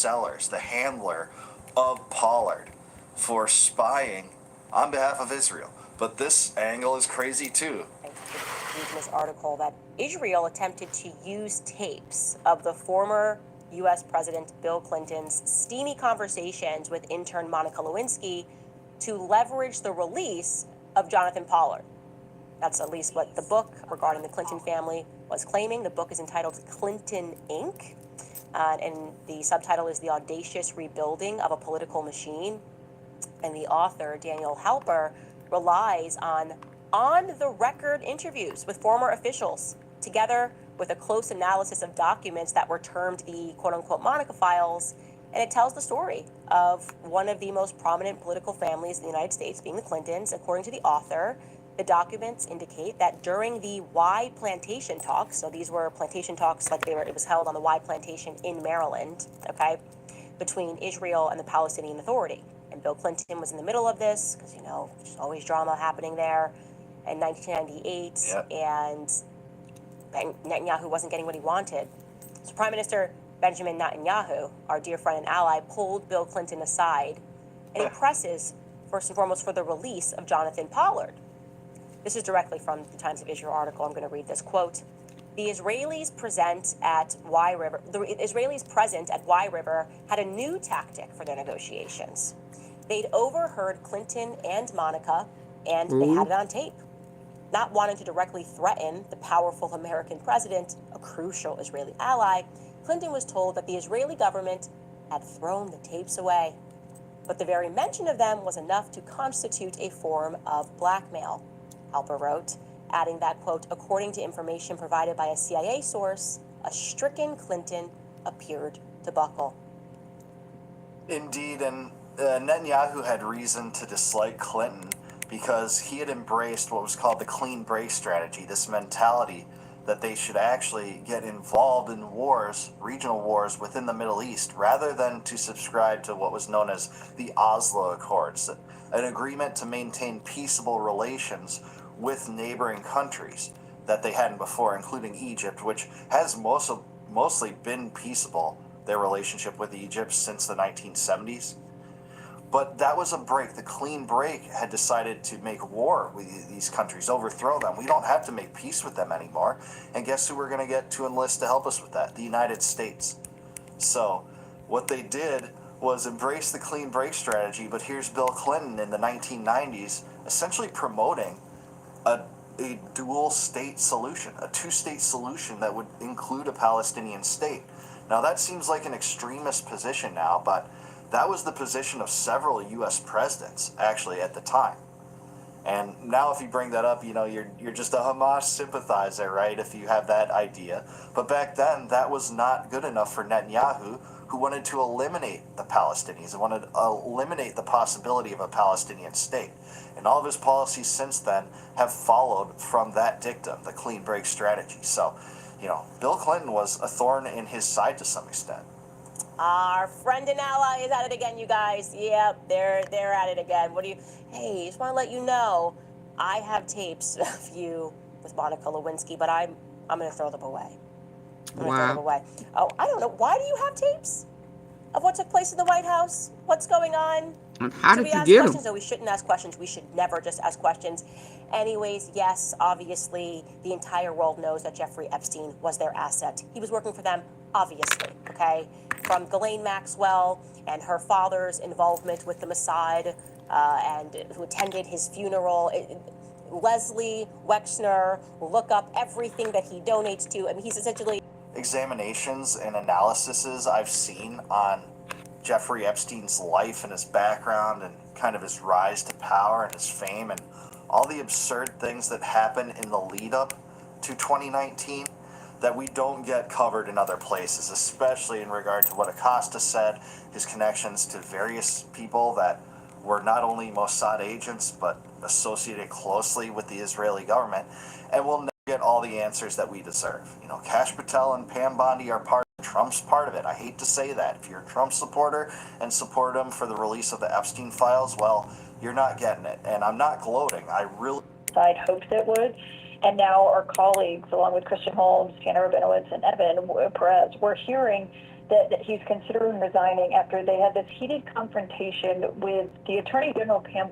Sellers, the handler of Pollard, for spying on behalf of Israel. But this angle is crazy too. Read in this article that Israel attempted to use tapes of the former U.S. President Bill Clinton's steamy conversations with intern Monica Lewinsky to leverage the release of Jonathan Pollard. That's at least what the book regarding the Clinton family was claiming. The book is entitled Clinton Inc., and the subtitle is The Audacious Rebuilding of a Political Machine. And the author, Daniel Halper, relies on the-record interviews with former officials, together with a close analysis of documents that were termed the quote-unquote Monica Files, and it tells the story of one of the most prominent political families in the United States, being the Clintons. According to the author, the documents indicate that during the Y plantation talks, so these were plantation talks like it was held on the Y plantation in Maryland, okay, between Israel and the Palestinian Authority. And Bill Clinton was in the middle of this, because, you know, there's always drama happening there, in 1998, yep. And Netanyahu wasn't getting what he wanted. So Prime Minister Benjamin Netanyahu, our dear friend and ally, pulled Bill Clinton aside, and he presses, first and foremost, for the release of Jonathan Pollard. This is directly from the Times of Israel article. I'm going to read this quote. The Israelis present at Y River had a new tactic for their negotiations. They'd overheard Clinton and Monica, and they had it on tape. Not wanting to directly threaten the powerful American president, a crucial Israeli ally, Clinton was told that the Israeli government had thrown the tapes away. But the very mention of them was enough to constitute a form of blackmail, Halper wrote, adding that, quote, according to information provided by a CIA source, a stricken Clinton appeared to buckle. Indeed, and Netanyahu had reason to dislike Clinton because he had embraced what was called the clean break strategy, this mentality that they should actually get involved in wars, regional wars within the Middle East, rather than to subscribe to what was known as the Oslo Accords, an agreement to maintain peaceable relations with neighboring countries that they hadn't before, including Egypt, which has mostly been peaceable, their relationship with Egypt, since the 1970s. But that was a break. The clean break had decided to make war with these countries, overthrow them. We don't have to make peace with them anymore. And guess who we're going to get to enlist to help us with that? The United States. So what they did was embrace the clean break strategy, but here's Bill Clinton in the 1990s essentially promoting a dual state solution, a two-state solution that would include a Palestinian state. Now that seems like an extremist position now, but that was the position of several U.S. presidents, actually, at the time. And now if you bring that up, you know, you're just a Hamas sympathizer, right, if you have that idea. But back then, that was not good enough for Netanyahu, who wanted to eliminate the Palestinians and wanted to eliminate the possibility of a Palestinian state. And all of his policies since then have followed from that dictum, the clean break strategy. So, you know, Bill Clinton was a thorn in his side to some extent. Our friend and ally is at it again, you guys. Yep, they're at it again. Hey, just want to let you know, I have tapes of you with Monica Lewinsky, but I'm going to throw them away. Throw them away. Oh, I don't know. Why do you have tapes of what took place in the White House? What's going on? How did you get them? No, we shouldn't ask questions. We should never just ask questions. Anyways, yes, obviously, the entire world knows that Jeffrey Epstein was their asset. He was working for them, obviously, okay? From Ghislaine Maxwell and her father's involvement with the Mossad, and who attended his funeral. Leslie Wexner, look up everything that he donates to. I mean, he's essentially... Examinations and analyses I've seen on Jeffrey Epstein's life and his background and kind of his rise to power and his fame and all the absurd things that happened in the lead up to 2019 that we don't get covered in other places, especially in regard to what Acosta said, his connections to various people that were not only Mossad agents but associated closely with the Israeli government, and we'll never get all the answers that we deserve. You know, Kash Patel and Pam Bondi are part of it. Trump's part of it. I hate to say that. If you're a Trump supporter and support him for the release of the Epstein files, well, you're not getting it. And I'm not gloating. I really... I'd hoped it would. And now our colleagues, along with Christian Holmes, Tanner Rabinowitz, and Evan Perez, we're hearing that he's considering resigning after they had this heated confrontation with the Attorney General Pam